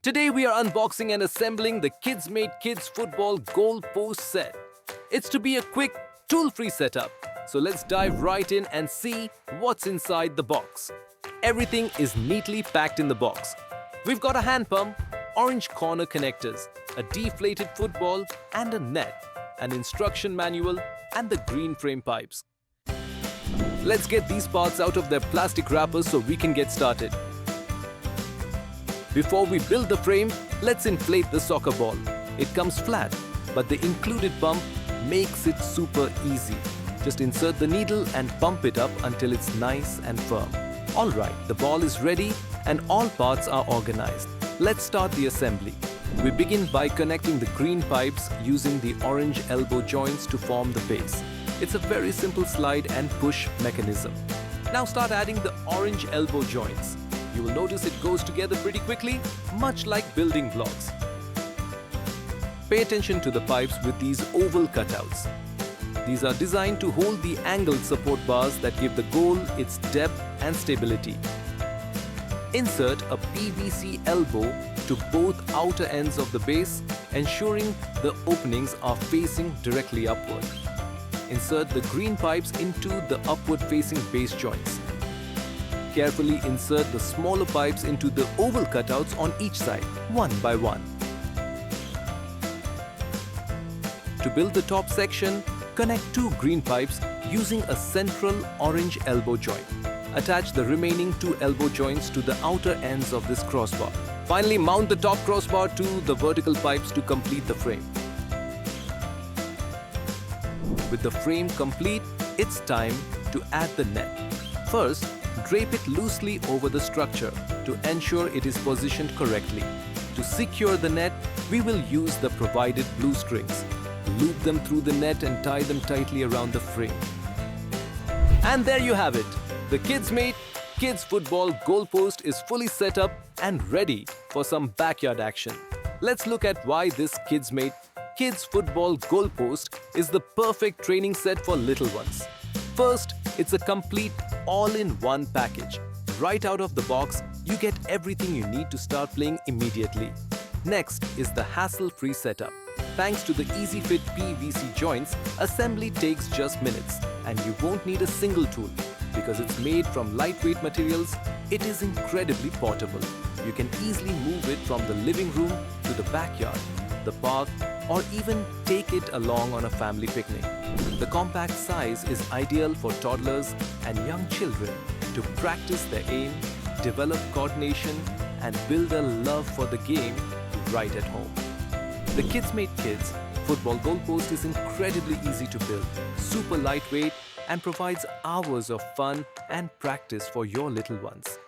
Today we are unboxing and assembling the Kidsmate Kids Football Goal Set. It's to be a quick, tool-free setup. So let's dive right in and see what's inside the box. Everything is neatly packed in the box. We've got a hand pump, orange corner connectors, a deflated football and a net, an instruction manual and the green frame pipes. Let's get these parts out of their plastic wrappers so we can get started. Before we build the frame, let's inflate the soccer ball. It comes flat, but the included pump makes it super easy. Just insert the needle and pump it up until it's nice and firm. Alright, the ball is ready and all parts are organized. Let's start the assembly. We begin by connecting the green pipes using the orange elbow joints to form the base. It's a very simple slide and push mechanism. Now start adding the orange elbow joints. You will notice it goes together pretty quickly, much like building blocks. Pay attention to the pipes with these oval cutouts. These are designed to hold the angled support bars that give the goal its depth and stability. Insert a PVC elbow to both outer ends of the base, ensuring the openings are facing directly upward. Insert the green pipes into the upward-facing base joints. Carefully insert the smaller pipes into the oval cutouts on each side, one by one. To build the top section, connect two green pipes using a central orange elbow joint. Attach the remaining two elbow joints to the outer ends of this crossbar. Finally, mount the top crossbar to the vertical pipes to complete the frame. With the frame complete, it's time to add the net. First, drape it loosely over the structure to ensure it is positioned correctly. To secure the net, we will use the provided blue strings. Loop them through the net and tie them tightly around the frame. And there you have it! The Kidsmate Kids Football Goalpost is fully set up and ready for some backyard action. Let's look at why this Kidsmate Kids Football Goalpost is the perfect training set for little ones. First, it's a complete all-in-one package. Right out of the box, you get everything you need to start playing immediately. Next is the hassle-free setup. Thanks to the easy-fit PVC joints, assembly takes just minutes and you won't need a single tool. Because it's made from lightweight materials, it is incredibly portable. You can easily move it from the living room to the backyard, the park, or even take it along on a family picnic. The compact size is ideal for toddlers and young children to practice their aim, develop coordination, and build a love for the game right at home. The Kidsmate Kids Football Goalpost is incredibly easy to build, super lightweight, and provides hours of fun and practice for your little ones.